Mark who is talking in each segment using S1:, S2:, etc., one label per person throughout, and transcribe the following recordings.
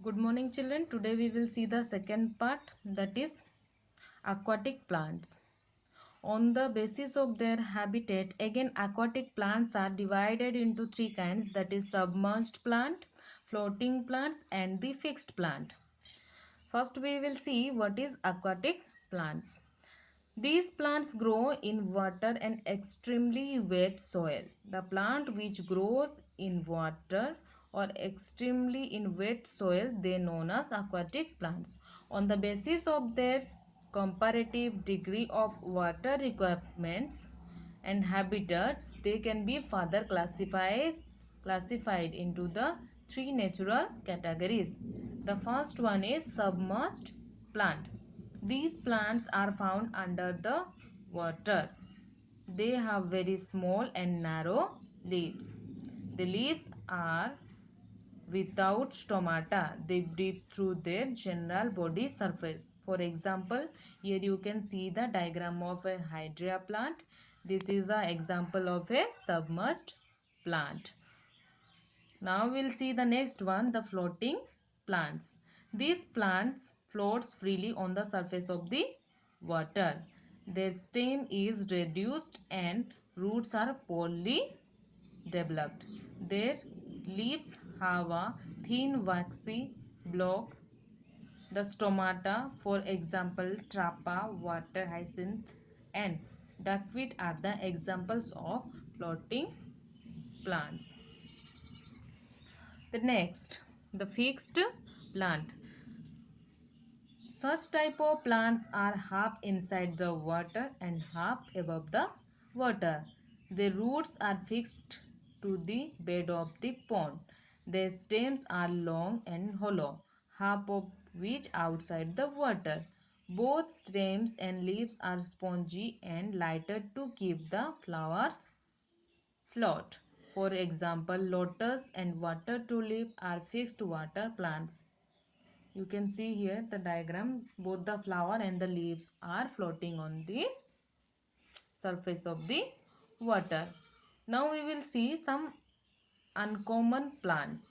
S1: Good morning children. Today we will see the second part, that is aquatic plants. On the basis of their habitat, again aquatic plants are divided into three kinds, that is submerged plant, floating plants and the fixed plant. First we will see what is aquatic plants. These plants grow in water and extremely wet soil. The plant which grows in water or extremely in wet soil, they known as aquatic plants. On the basis of their comparative degree of water requirements and habitats, they can be further classified into the three natural categories. The first one is submerged plant. These plants are found under the water. They have very small and narrow leaves. The leaves are without stomata. They breathe through their general body surface. For example, here you can see the diagram of a hydra plant. This is an example of a submerged plant. Now we'll see the next one, the floating plants. These plants floats freely on the surface of the water. Their stem is reduced and roots are poorly developed. Their leaves have a thin waxy block. The stomata, for example, trappa, water hyacinth and duckweed are the examples of floating plants. The next, the fixed plant. Such type of plants are half inside the water and half above the water. Their roots are fixed to the bed of the pond. Their stems are long and hollow, half of which outside the water. Both stems and leaves are spongy and lighted to keep the flowers float. For example, lotus and water tulip are fixed water plants. You can see here the diagram, both the flower and the leaves are floating on the surface of the water. Now we will see some uncommon plants.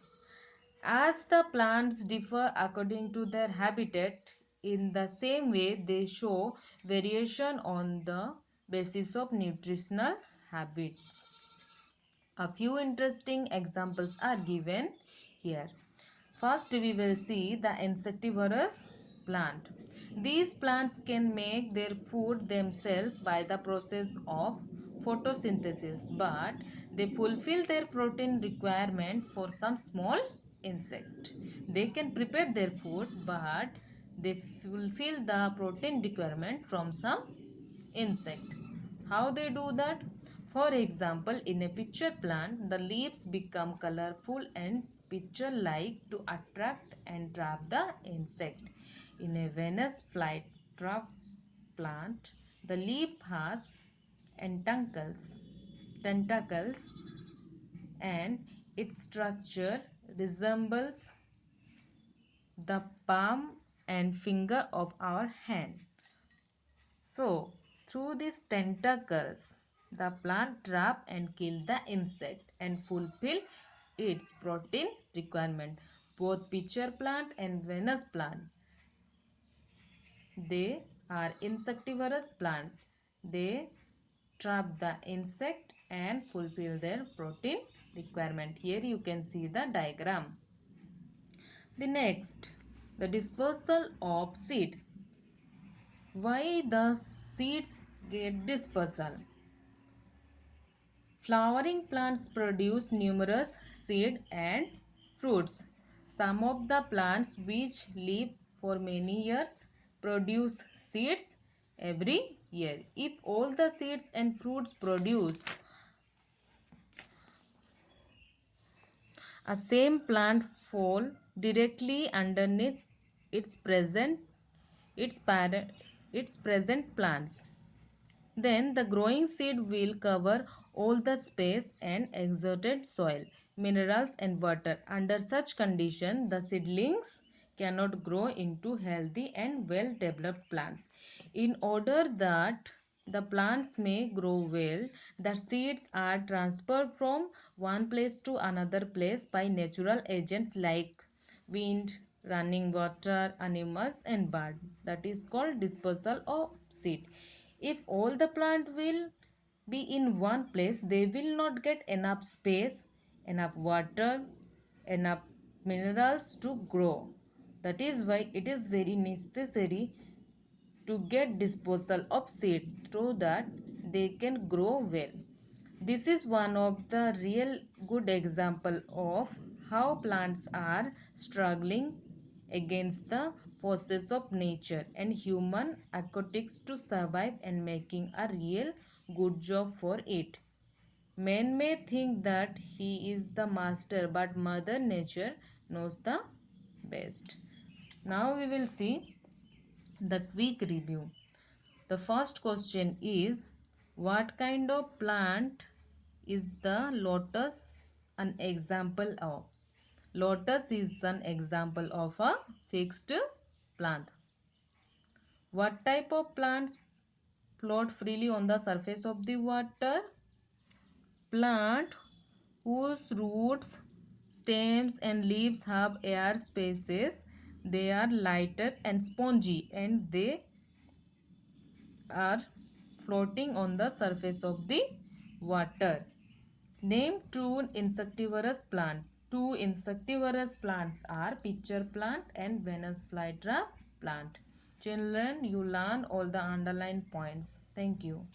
S1: As the plants differ according to their habitat, in the same way they show variation on the basis of nutritional habits. A few interesting examples are given here. First, we will see the insectivorous plant. These plants can make their food themselves by the process of photosynthesis, but they fulfill their protein requirement for some small insect. They can prepare their food, but they fulfill the protein requirement from some insect. How they do that? For example, in a pitcher plant, the leaves become colorful and pitcher-like to attract and trap the insect. In a Venus flytrap plant, the leaf has tentacles, and its structure resembles the palm and finger of our hand. So, through these tentacles, the plant trap and kill the insect and fulfill its protein requirement. Both pitcher plant and Venus plant, they are insectivorous plant. They trap the insect and fulfill their protein requirement. Here you can see the diagram. The next, the dispersal of seed. Why the seeds get dispersal? Flowering plants produce numerous seeds and fruits. Some of the plants which live for many years produce seeds every year. If all the seeds and fruits produce a same plant fall directly underneath its present its parent its present plants, then the growing seed will cover all the space and exerted soil, minerals and water. Under such condition, the seedlings cannot grow into healthy and well developed plants. In order that the plants may grow well, the seeds are transferred from one place to another place by natural agents like wind, running water, animals and bird. That is called dispersal of seed. If all the plant will be in one place, they will not get enough space, enough water, enough minerals to grow. That is why it is very necessary to get disposal of seed so that they can grow well. This is one of the real good example of how plants are struggling against the forces of nature and human aquatics to survive and making a real good job for it. Man may think that he is the master, but Mother Nature knows the best. Now we will see the quick review. The first question is, what kind of plant is the lotus an example of? Lotus is an example of a fixed plant. What type of plants float freely on the surface of the water? Plant whose roots, stems and leaves have air spaces. They are lighter and spongy and they are floating on the surface of the water. Name two insectivorous plants. Two insectivorous plants are pitcher plant and Venus flytrap plant. Children, you learn all the underlined points. Thank you.